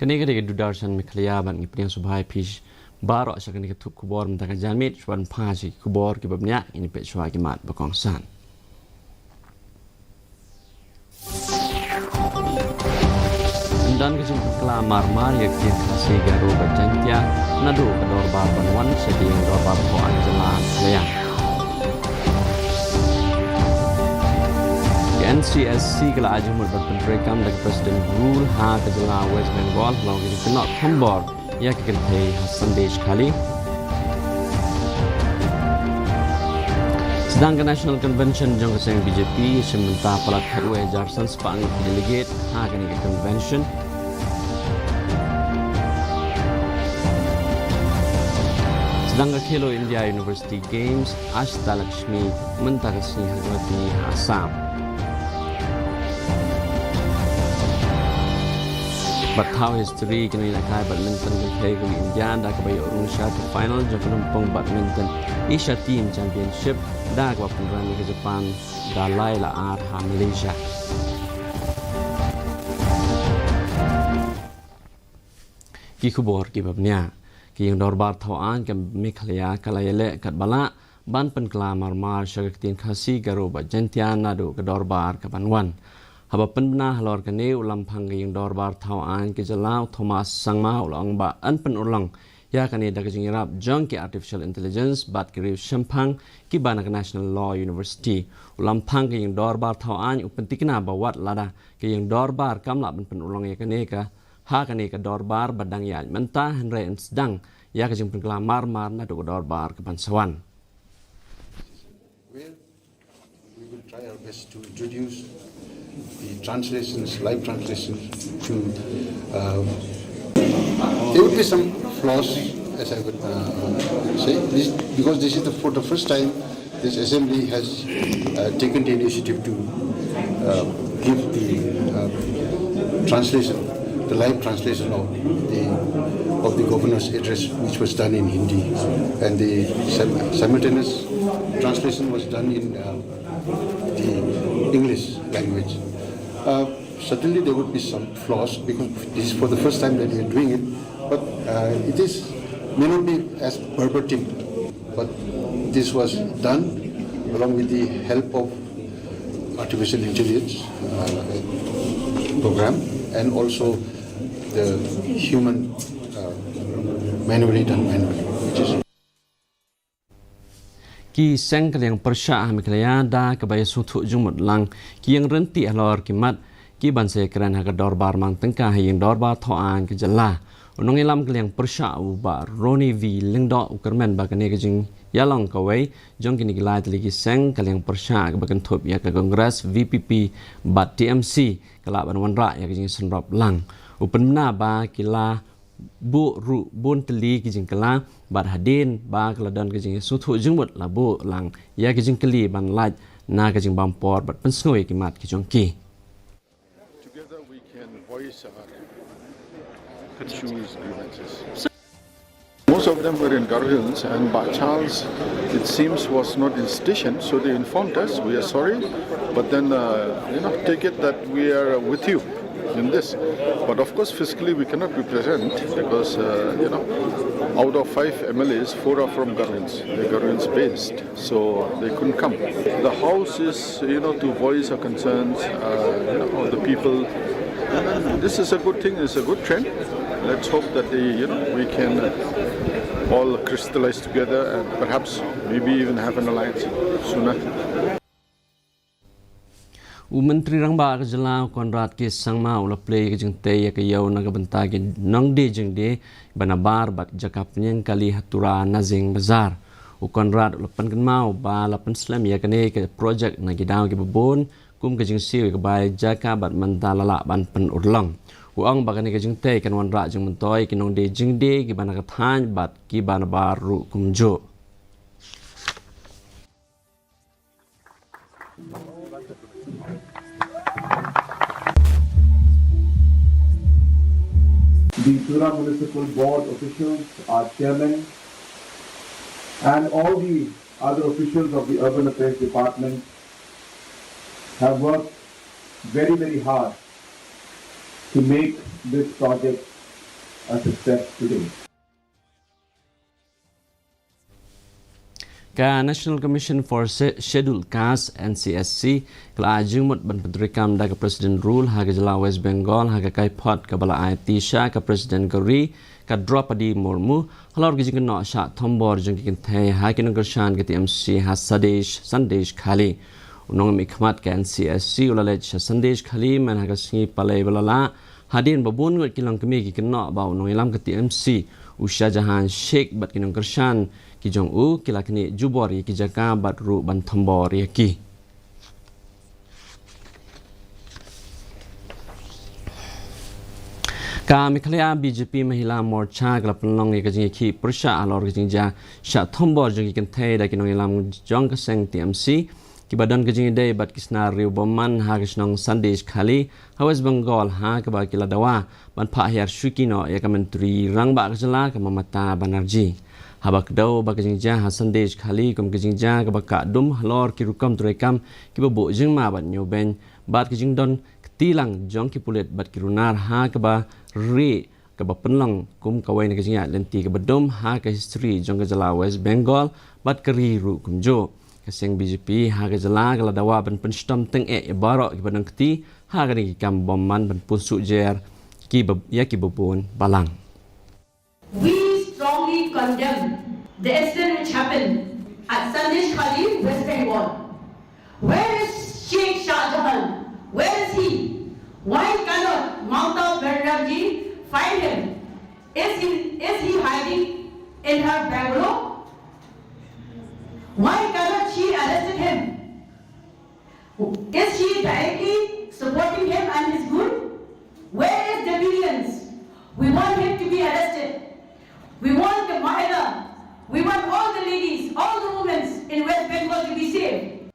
Kini kali Dudarshan Mikhalia ban ngipnya subhai fish baro asa kini ketuk kubor mentaka jalmit shwan pasi kubor kibabnya ini pet shwa kimat bakongsan. Dan kecil kelamar Maria kian kasih garu berjantia nadu kedor barban wan sedih kedor barbo anjelan layang. NCSC kala ajung berbentuk rekam dari Presiden Rule ha kejala West Bengal lalu kita kena kembor ya kita pay Sunday sekali. Sedangkan National Convention jong keseng BJP sementara pelat Herwe Jarsan sepang delegate ha kini convention. Sedangkan Khelo India University Games Ashta Lakshmi mentakasni Hagwati Assam. Batau history kini nak kai badminton ke Khelo India dah kebayu Indonesia ke final jom penumpang badminton Asia Team Championship dah ke penrani ke Jepang dah lai la ha Malaysia. Ki kubor ki babnya ki yang dorbar thawaan ke Mikhalia kalayele kat bala ban penklamar mar syagaktin khasi garu bajantian nadu ke dorbar ke banwan. Haba penbena halor kene ulam pangge yang dorbar thawaan ke jalau Thomas Sangma ulang ba an pen ulang ya kane dak jingirap jong ke artificial intelligence bat ke Shampang ki bana ke National Law University ulam pangge yang dorbar thawaan upentikna bawat lada ke yang dorbar kamla pen ulang ya kane ka ha kane ka dorbar badang ya mentah henre sedang ya ke jing penklamar mar na do dorbar ke bansawan. We will try our best to introduce the translations, live translations to, there would be some flaws, as I would say, because this is for the first time this assembly has taken the initiative to give the translation, the live translation of the governor's address, which was done in Hindi, and the simultaneous translation was done in the English language. Certainly there would be some flaws because this is for the first time that we are doing it, but it may not be as verbatim, but this was done along with the help of artificial intelligence program and also the human manually done manually, which is Ki seng yang persya Mikhalia da kebaya sutuk jumut lang ki yang renti alor kimat ki banse keren haga dorbar mang tengkah yang dorbar thoan ke jala unong ilam yang persya uba Roni V lengdo ukermen bakane ke jing yalong kawai jong kini gilai tali ki seng yang persya ke bakan thup ya ke kongres VPP bat TMC kelak banwan ra ya ke jing senrop lang upenna ba kila bu ru bun teli kijing kala bat hadin ba keladan kijing sutu jengmut la bu lang ya kijing keli ban laj na kijing bampor bat pensoi kimat kijong ki. Together we can voice our issues, grievances. Most of them were in Garhils and by chance it seems was not in station, so they informed us we are sorry, but then take it that we are with you in this. But of course fiscally we cannot be present because out of 5 MLAs 4 are from Garhils, they're Garhils based, so they couldn't come. The house is to voice our concerns of the people, and this is a good thing, it's a good trend. Let's hope that we can all crystallize together and perhaps maybe even have an alliance sooner. Menteri Rangba ke Jelau Konrad ke Sangma ula play ke jeng te ke yau naga bentar ke nong de jeng de banabar bat jakap nyeng kali hatura nazing bazar. Konrad ula penken mau ba lapen slam ya kene ke project nagi daw ke babon kum ke jeng siu ke bai jaka bat mentalala ban pen urlang. Uang ba kene ke jeng te kan wan ra jeng mentoi ke nong de jeng de ke banaka than bat ki banabar ru kumjo. The Tura Municipal Board officials, our chairman, and all the other officials of the Urban Affairs Department have worked very, very hard to make this project a success today. Ka National Commission for Scheduled Castes NCSC kala jumut ban pentrikam da ka President Rule haga jela West Bengal haga kai pot ka bala Aitisha ka President Gori ka Draupadi Murmu halor gi jingno sha thombor jing kin thai ha kin gershan ka TMC ha Sandesh Khali unong mikmat ka NCSC ulale sha Sandesh Khali man haga singi palai balala hadin babun ngot kilang kemi ki kinno ba unong ilam ka TMC Usha Jahan Sheikh bat kin gershan ki jong u kila kini jubori ki jaka batru ban thombor ki ka Meghalaya BJP Mahila Morcha kala penlong ki jing ki persha alor ki jing ja sha thombor jong ki thai da kinong ilam jong ka seng TMC ki badan ki jing dei bat kisna riu boman ha kisnong Sandesh Khali West Bengal ha ka ba kila dawa ban pha hyar shukino ya ka menteri rang ba ka jala ka Mamata Banerjee habak dau ba kajing ja Sandesh Khali kum kajing ja ka baka dum halor ki rukam turekam ki bo jing ma ban nyoben bat kajing don tilang jong ki pulet bat ki runar ha ka ba re ka ba penlang kum kawai na kajing ya lenti ka badum ha ka history jong ka jala West Bengal bat kari ru kum jo kaseng BJP ha ka jala kala dawa ban penstam teng baro ki badang kti ha ka ni kam bomman ban pusu jer ki babon balang. We strongly condemn the incident which happened at Sandesh Khali, West Bengal. Where is Sheikh Shah Jahan? Where is he? Why cannot Mamata Banerjee find him? Is he hiding in her Bangalore? Why cannot she arrest him? Is she directly supporting him and his group? Where is the billions? We want him to be arrested. We want the Mahila, we want all the ladies, all the women in West Bengal to be saved.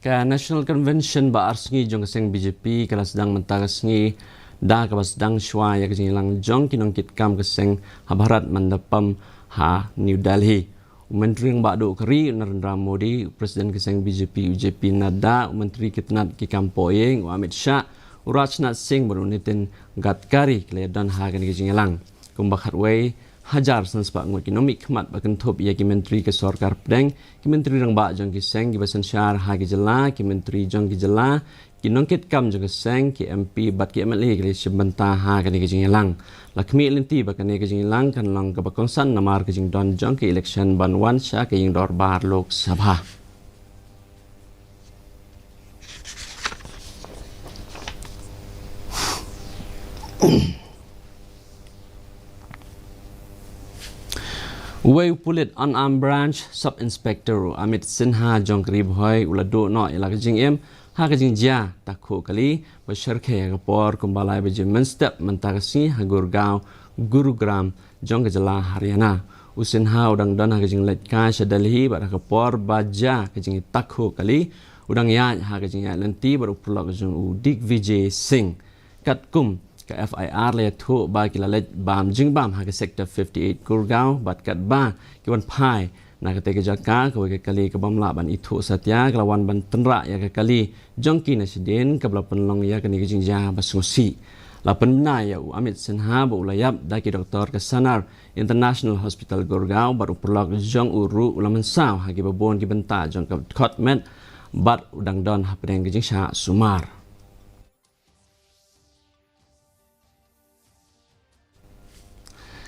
Ka National Convention ba arsngi jong seng BJP kala sedang mentagasngi da ka sedang shwa ya kajing lang jong kinong kitkam keseng habarat mandapam ha New Delhi. Menteri yang ba do kari Narendra Modi Presiden keseng BJP UJP Nada Menteri kitnat ki kampoyeng Amit Shah Rajnath Singh baru nitin Gadkari keledan hagan ki jingelang kumbakhat wei hajar sanspa ngot ekonomik mat bakan top ya ki menteri ke sarkar pedang ki menteri rang ba jong ki seng ki basan syar ha ki jela ki menteri jong ki jela ki nongket kam jong ki seng ki MP bat ki MLA ki sebenta ha kan ki jingelang lakmi lenti bakan ki jingelang kan lang ka bakongsan namar ki jing don jong ki election banwan sha ki jing dor bar lok sabha. Uway pulit unarmed branch sub-inspector Amit Sinha jong krib hoy ulado no ila kajing ha kajing ja takho kali bashar khe kapor kumbalai bajim menstep mentakasi ha Gurugram jong kajala Haryana Usinha udang don ha kajing letka Delhi bar kapor baja kajing takho kali udang ya ha kajing ya lenti baru pulak jong Digvijay Singh katkum ka FIR le thu ba kilalet bam jingbam ha ka sector 58 Gurgaon bat kat ba ki wan phai na ka te ka jaka ka ke kali ka bamla ban ithu satya ka wan ban tenra ya ka kali jongki na sidin ka bla penlong ya ka ni jinja basngosi la penna ya Amit Sinha ba ulayap da ki doktor ka Sanar International Hospital Gurgaon baru perlok jong uru ulaman saw ha ki babon ki benta jong ka khotmet bat udang don ha pedeng ki jingsha sumar.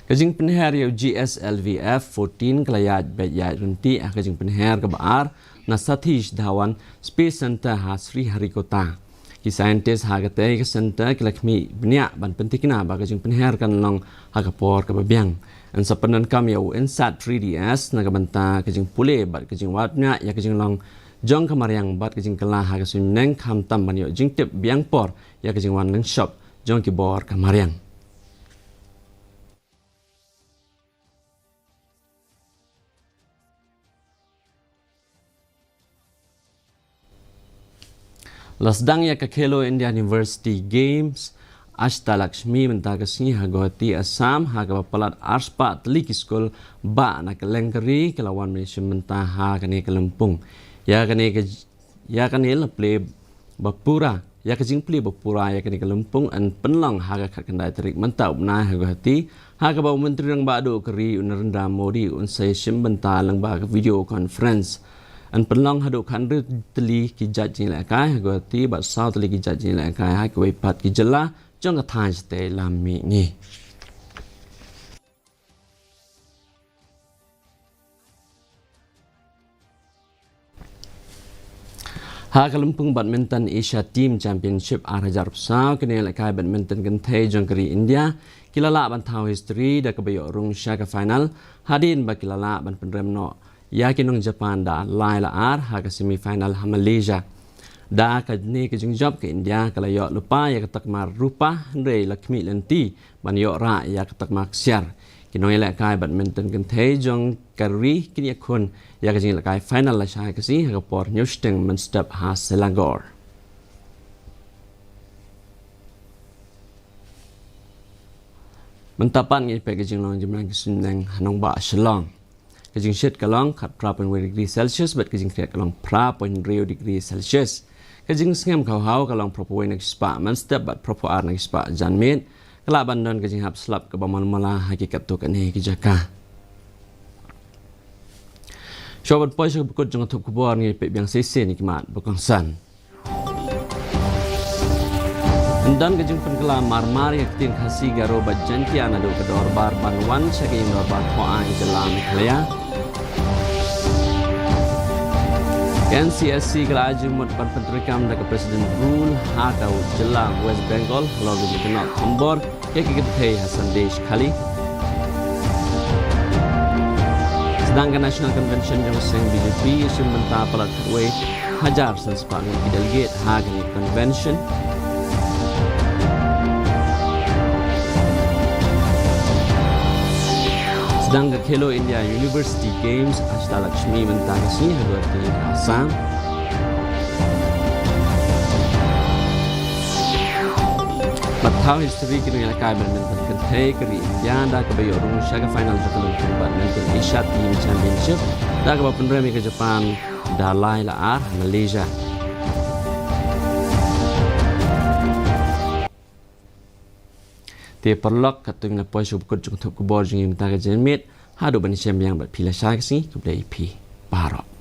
Kajing penher ya GSLVF 14 kelayat bayat runti kajing penher ke baar na Satish Dhawan Space Center ha Sri Harikota ki scientist ha kate ke center ke lakmi bnya ban pentikna ba kajing penher kan long ha kapor ke babiang an sapanan kam ya Insat 3DS na kabanta kajing pule bat kajing watnya ya kajing long jong kamariang bat kajing kelah ha kasun neng kam tam ban yo jing tip biang por ya kajing wan neng shop jong ki bor kamariang. Lasdang ya ka Khelo India University Games Ashta Lakshmi mentagasni hagoti Assam haga palat arspa Teliki School ba na kalengkari kelawan Malaysia mentaha kane kelempung ya kane leple bapura ya kejing pli berpura ya kini kelempung an penlang haga kat kendai terik mentau benah haga hati haga bau menteri yang badu keri Narendra Modi unsai simbenta lang ba video conference an penlang hadu khandri teli ki judge la kai haga hati ba sau teli ki judge la kai ha ki pat ki jela jong ka thai ste lami ni Kelempung Badminton Asia Team Championship Arhajar Pesau kini lekai badminton gentai jongkeri India kilala bantau history dah kebayok rung syaga final hadin ba kilala ban penremno ya kinong Japan da lai la haga semifinal ha Malaysia da kadni ke job ke India kalayok lupa ya ketak mar rupa Rei Lakshmi Lenti ban yok ra ya ketak mak siar kinong lekai badminton gentai jongkeri kini akun ya kajing lakai final la syah kasi hagapor nyusteng menstep ha Selangor. Mentapan ngi pe kajing long jimlang kisuneng hanong ba Shillong. Kajing shit kalong kat 3.1 degree Celsius bat kajing kriat kalong 3.2 degree Celsius. Kajing sengam kau kalong propo nak spa menstep bat propo nak spa janmit. Kelaban don kajing hap slap ke bamal mala hakikat tu kan kijaka. Syawat pois ke bekut jong top kubor ngi pe biang sese ni kimat bekongsan. Dan kejung pengkelam marmar yang tin khasi garo bajantian adu kedor bar banwan saking dor bar khoang jelam khlaya. NCSC kelaju mut pan pentrikam dak Presiden Rule hakau jelang West Bengal lalu dikenal Ambor ke keketei Hasan Desh kali. Sedangkan National Convention yang seng BJP isu mentah pelat kue hajar senspan di delegate hagani convention. Sedangkan Khelo India University Games Ashta Lakshmi mentah kesini hagati Assam. Batau history kini lekai badminton kentai keri India dah kebayok rung syaga final jakalung badminton Asia Team Championship dah kebawa penremi ke Jepang dah lai la Malaysia. Dia perlok katung na pois ubkut jung top kubor jung mentah ke jenmit hadu bani syam yang bat pila syagsi keblai pi barok.